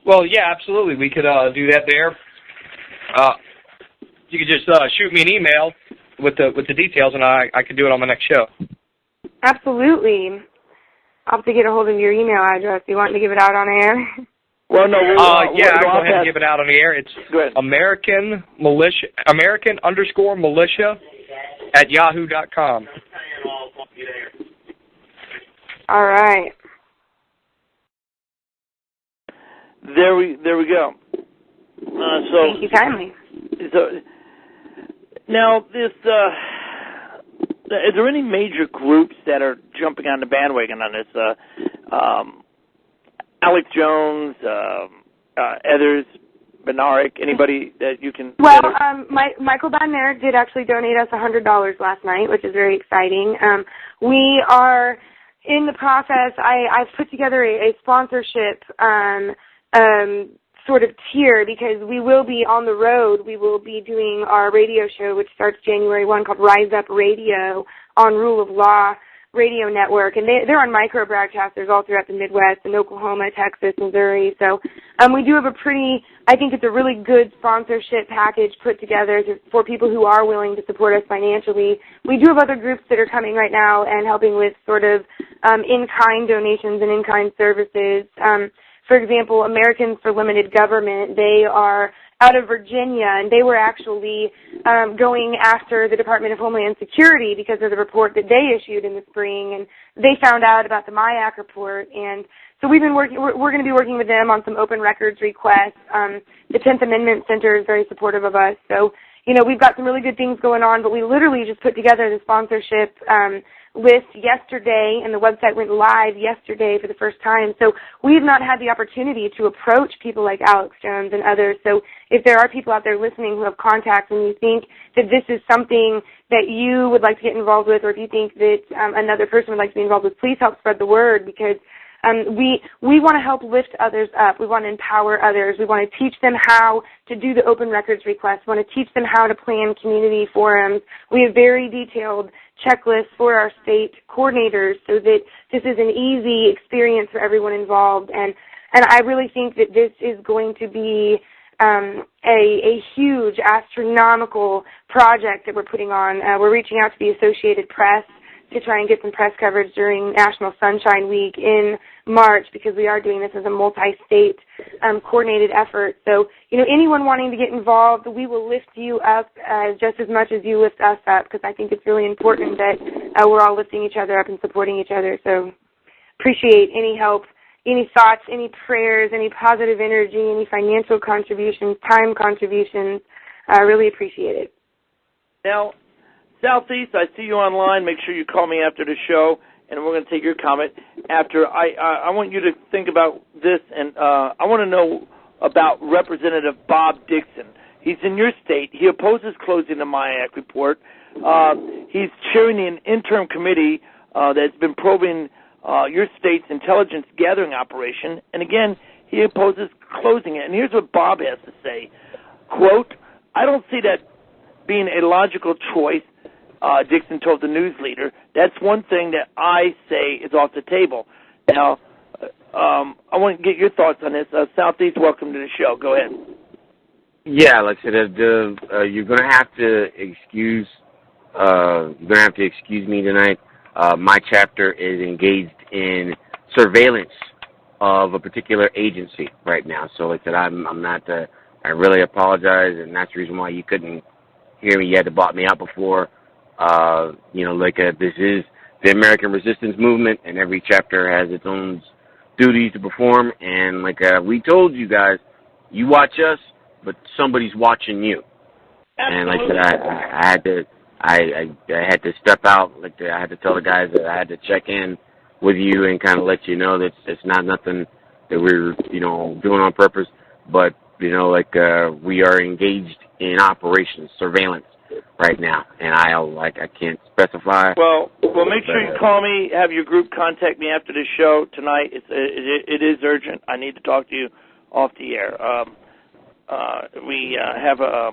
Well, yeah, absolutely. We could do that there. You could just shoot me an email with the details, and I could do it on the next show. Absolutely. I'll have to get a hold of your email address. Do you want me to give it out on air? Well, no. I'll go ahead and give it out on the air. It's American_militia All right. There we go. Thank you kindly. So now this. Is there any major groups that are jumping on the bandwagon on this? Alex Jones, others, Benarik, anybody that you can... Well, Michael Badner did actually donate us $100 last night, which is very exciting. We are in the process. I've put together a sponsorship sort of tier because we will be on the road. We will be doing our radio show, which starts January 1, called Rise Up Radio on Rule of Law Radio Network, and they're on micro broadcasters all throughout the Midwest, in Oklahoma, Texas, Missouri. So we do have I think it's a really good sponsorship package put together for people who are willing to support us financially. We do have other groups that are coming right now and helping with sort of in-kind donations and in-kind services. For example, Americans for Limited Government, they are out of Virginia, and they were actually going after the Department of Homeland Security because of the report that they issued in the spring, and they found out about the MIAC report, and so we're going to be working with them on some open records requests. The 10th Amendment Center is very supportive of us, so, we've got some really good things going on, but we literally just put together the sponsorship list yesterday, and the website went live yesterday for the first time. So we've not had the opportunity to approach people like Alex Jones and others. So if there are people out there listening who have contacts and you think that this is something that you would like to get involved with, or if you think that another person would like to be involved with, please help spread the word, because we want to help lift others up. We want to empower others. We want to teach them how to do the open records request. We want to teach them how to plan community forums. We have very detailed checklists for our state coordinators so that this is an easy experience for everyone involved. And I really think that this is going to be a huge, astronomical project that we're putting on. We're reaching out to the Associated Press to try and get some press coverage during National Sunshine Week in March, because we are doing this as a multi-state coordinated effort. So, anyone wanting to get involved, we will lift you up just as much as you lift us up, because I think it's really important that we're all lifting each other up and supporting each other. So appreciate any help, any thoughts, any prayers, any positive energy, any financial contributions, time contributions. I really appreciate it. Now, Southeast, I see you online. Make sure you call me after the show, and we're going to take your comment after. I want you to think about this, and I want to know about Representative Bob Dixon. He's in your state. He opposes closing the MIAC report. He's chairing an interim committee that's been probing your state's intelligence gathering operation, and again, he opposes closing it. And here's what Bob has to say. Quote, "I don't see that being a logical choice," Dixon told the news leader. "That's one thing that I say is off the table." Now, I want to get your thoughts on this. Southeast, welcome to the show. Go ahead. Yeah, like I said, you're going to have to excuse me tonight. My chapter is engaged in surveillance of a particular agency right now. So, like I said, I'm not. I really apologize, and that's the reason why you couldn't hear me. You had to bot me out before. This is the American Resistance Movement, and every chapter has its own duties to perform. And we told you guys, you watch us, but somebody's watching you. And like I said, I had to step out. I had to tell the guys that I had to check in with you and kind of let you know that it's not nothing that we're doing on purpose, but we are engaged in operations, surveillance right now, and I can't specify. Well, make sure you call me. Have your group contact me after the show tonight. It is urgent. I need to talk to you off the air. We have a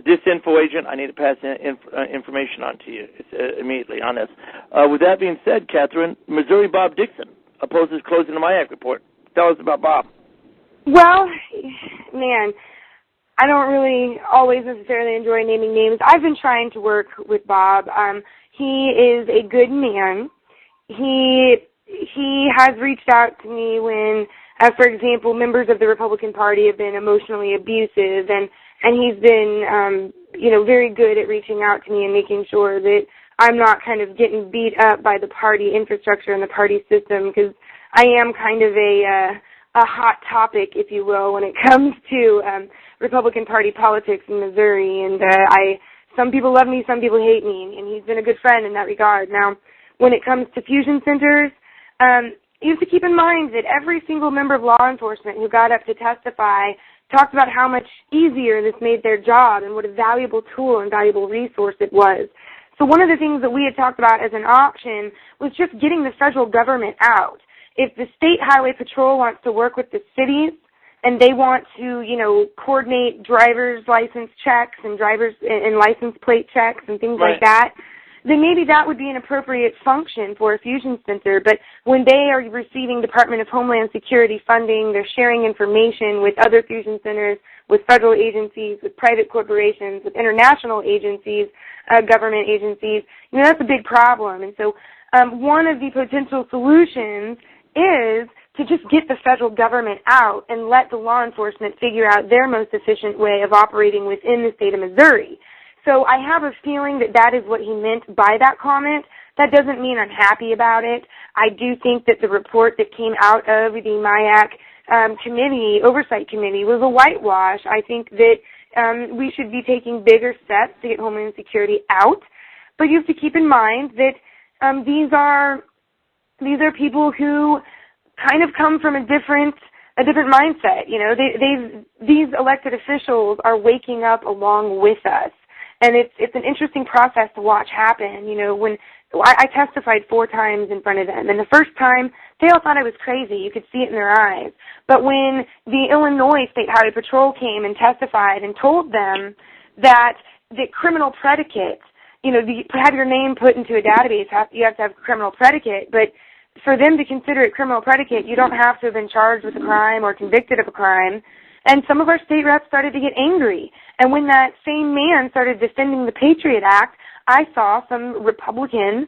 disinfo agent. I need to pass information on to you immediately on this. With that being said, Catherine, Missouri Bob Dixon opposes closing the MIAC report. Tell us about Bob. Well, man, I don't really always necessarily enjoy naming names. I've been trying to work with Bob. He is a good man. He has reached out to me when, for example, members of the Republican Party have been emotionally abusive, and he's been, very good at reaching out to me and making sure that I'm not kind of getting beat up by the party infrastructure and the party system, because I am kind of a hot topic, if you will, when it comes to Republican Party politics in Missouri, and some people love me, some people hate me, and he's been a good friend in that regard. Now, when it comes to fusion centers, you have to keep in mind that every single member of law enforcement who got up to testify talked about how much easier this made their job and what a valuable tool and valuable resource it was. So one of the things that we had talked about as an option was just getting the federal government out. If the State Highway Patrol wants to work with the cities and they want to, coordinate driver's license checks and driver's and license plate checks and things like that, then maybe that would be an appropriate function for a fusion center. But when they are receiving Department of Homeland Security funding, they're sharing information with other fusion centers, with federal agencies, with private corporations, with international agencies, government agencies, that's a big problem. And so one of the potential solutions is to just get the federal government out and let the law enforcement figure out their most efficient way of operating within the state of Missouri. So I have a feeling that that is what he meant by that comment. That doesn't mean I'm happy about it. I do think that the report that came out of the MIAC oversight committee was a whitewash. I think that we should be taking bigger steps to get Homeland Security out. But you have to keep in mind that these are people who kind of come from a different mindset. These elected officials are waking up along with us. And it's an interesting process to watch happen. When I testified 4 times in front of them, and the first time they all thought I was crazy. You could see it in their eyes. But when the Illinois State Highway Patrol came and testified and told them that the criminal predicate, to have your name put into a database, you have to have a criminal predicate, but for them to consider it criminal predicate, you don't have to have been charged with a crime or convicted of a crime. And some of our state reps started to get angry. And when that same man started defending the Patriot Act, I saw some Republican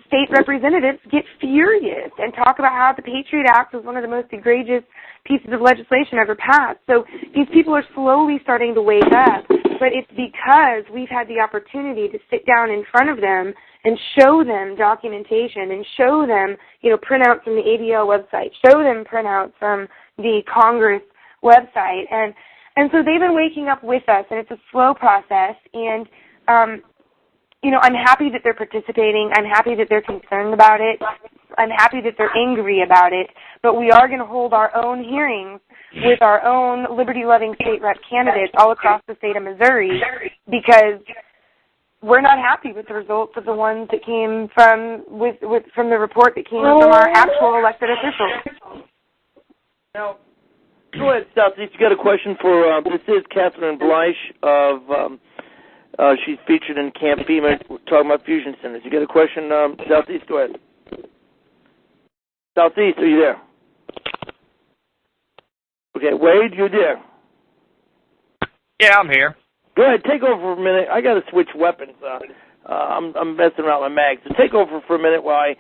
state representatives get furious and talk about how the Patriot Act was one of the most egregious pieces of legislation ever passed. So these people are slowly starting to wake up, but it's because we've had the opportunity to sit down in front of them and show them documentation and show them, printouts from the ADL website, show them printouts from the Congress website, and so they've been waking up with us, and it's a slow process, and I'm happy that they're participating. I'm happy that they're concerned about it. I'm happy that they're angry about it, but we are going to hold our own hearings with our own liberty-loving state rep candidates all across the state of Missouri, because we're not happy with the results of the ones that came from the report that came from our actual elected officials. Now, go ahead, Southeast. You got a question for, this is Catherine Bleish of, she's featured in Camp Fema talking about fusion centers. You got a question, Southeast? Go ahead. Southeast, are you there? Okay, Wade, you're there. Yeah, I'm here. Go ahead, take over for a minute. I got to switch weapons. I'm messing around with my mag. So take over for a minute while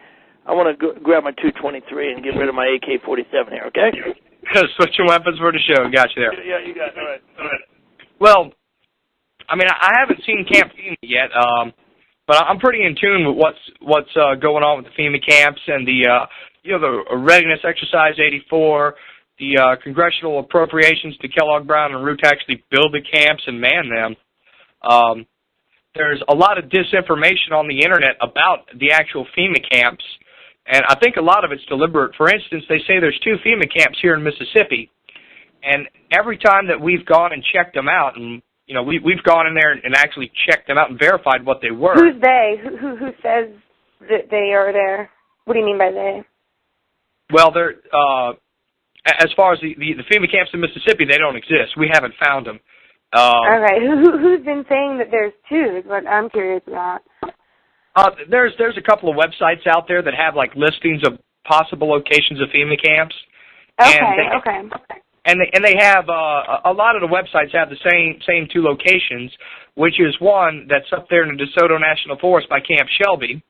I want to grab my 223 and get rid of my AK-47 here, okay? Switching weapons for the show. Got you there. Yeah, you got it. All right. Well, I haven't seen Camp FEMA yet, but I'm pretty in tune with what's going on with the FEMA camps and the readiness exercise 84, the congressional appropriations to Kellogg Brown and Root to actually build the camps and man them. There's a lot of disinformation on the internet about the actual FEMA camps, and I think a lot of it's deliberate. For instance, they say there's 2 FEMA camps here in Mississippi, and every time that we've gone and checked them out, and we've gone in there and actually checked them out and verified what they were. Who's they? Who says that they are there? What do you mean by they? Well, they're as far as the FEMA camps in Mississippi, they don't exist. We haven't found them. Okay. Who's been saying that there's 2 is what I'm curious about. There's a couple of websites out there that have listings of possible locations of FEMA camps. Okay. and they have a lot of the websites have the same two locations, which is one that's up there in the DeSoto National Forest by Camp Shelby,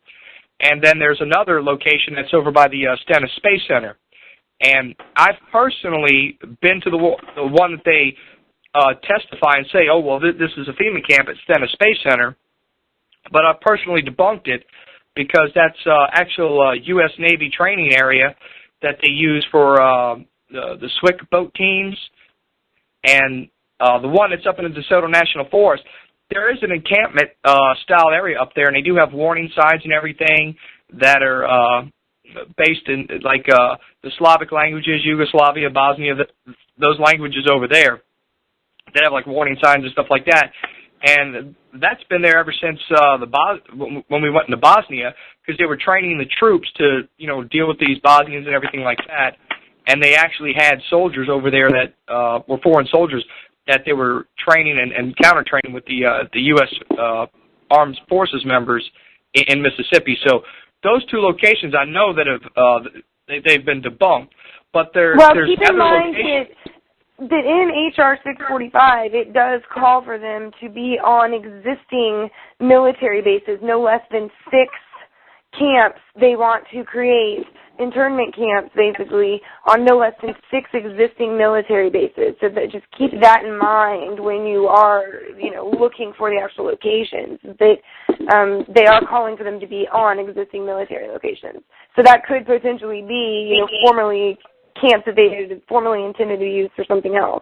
and then there's another location that's over by the Stennis Space Center. And I've personally been to the one that they testify and say, oh, well, this is a FEMA camp at Stennis Space Center, but I've personally debunked it because that's actual U.S. Navy training area that they use for the SWIC boat teams. And the one that's up in the DeSoto National Forest, there is an encampment style area up there, and they do have warning signs and everything that are based in like the Slavic languages, Yugoslavia, Bosnia, those languages over there. They have like warning signs and stuff like that, and that's been there ever since when we went into Bosnia, because they were training the troops to deal with these Bosnians and everything like that. And they actually had soldiers over there that were foreign soldiers that they were training and counter-training with the U.S. Armed Forces members in Mississippi. So those two locations, I know that they've been debunked, but there's keep in other mind locations. that in HR 645, it does call for them to be on existing military bases, no less than 6 camps they want to create, internment camps basically, on no less than 6 existing military bases. So that just keep that in mind when you are, looking for the actual locations. That they are calling for them to be on existing military locations. So that could potentially be, formerly camps that they had formerly intended to use for something else.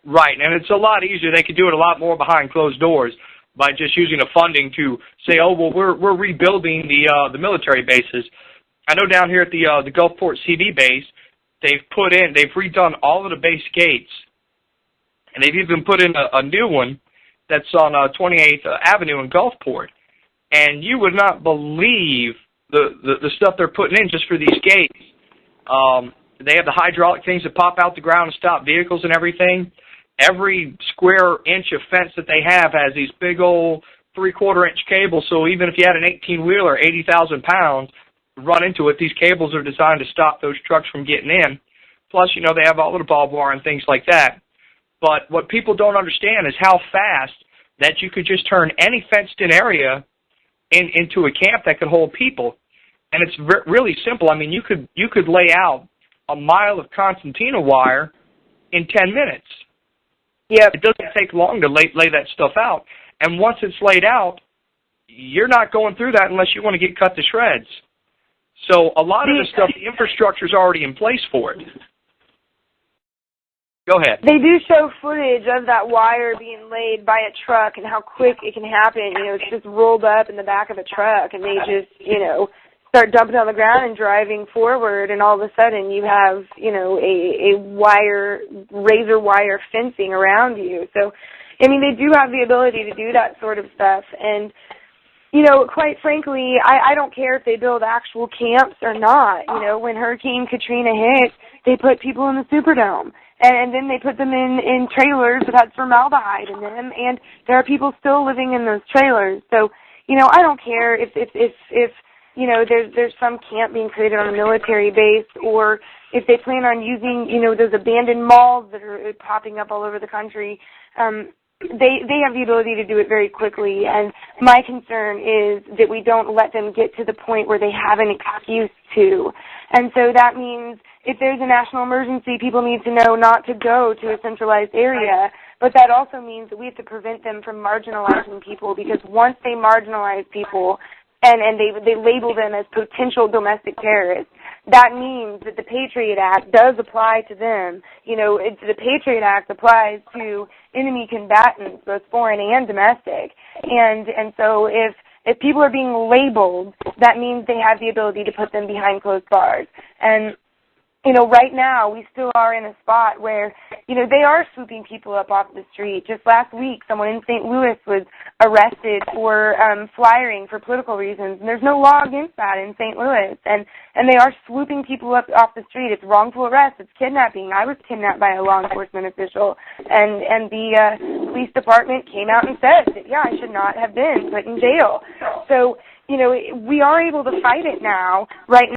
Right, and it's a lot easier. They could do it a lot more behind closed doors by just using the funding to say, oh, well, we're rebuilding the military bases. I know down here at the Gulfport CD base, they've redone all of the base gates, and they've even put in a new one that's on 28th Avenue in Gulfport. And you would not believe the stuff they're putting in just for these gates. They have the hydraulic things that pop out the ground and stop vehicles and everything. Every square inch of fence that they have has these big old 3/4-inch cables, so even if you had an 18-wheeler, 80,000 pounds, run into it, these cables are designed to stop those trucks from getting in. Plus, they have all of the barbed wire and things like that. But what people don't understand is how fast that you could just turn any fenced-in area into a camp that could hold people. And it's really simple. I mean, you could lay out a mile of concertina wire in 10 minutes. Yep. It doesn't take long to lay that stuff out. And once it's laid out, you're not going through that unless you want to get cut to shreds. So a lot of the stuff, the infrastructure's already in place for it. Go ahead. They do show footage of that wire being laid by a truck and how quick it can happen. It's just rolled up in the back of a truck, and they just, start dumping it on the ground and driving forward, and all of a sudden you have, a razor wire fencing around you. So, I mean, they do have the ability to do that sort of stuff. And, quite frankly, I don't care if they build actual camps or not. When Hurricane Katrina hit, they put people in the Superdome. And then they put them in trailers that had formaldehyde in them, and there are people still living in those trailers. So, I don't care if there's some camp being created on a military base, or if they plan on using, those abandoned malls that are popping up all over the country. They have the ability to do it very quickly, and my concern is that we don't let them get to the point where they have an excuse to. And so that means if there's a national emergency, people need to know not to go to a centralized area. But that also means that we have to prevent them from marginalizing people, because once they marginalize people and they label them as potential domestic terrorists, that means that the Patriot Act does apply to them. The Patriot Act applies to enemy combatants, both foreign and domestic. And so if people are being labeled, that means they have the ability to put them behind closed bars. And right now we still are in a spot where, they are swooping people up off the street. Just last week, someone in St. Louis was arrested for flyering for political reasons, and there's no law against that in St. Louis. And they are swooping people up off the street. It's wrongful arrest. It's kidnapping. I was kidnapped by a law enforcement official, and the police department came out and said that, I should not have been put in jail. So, we are able to fight it now, right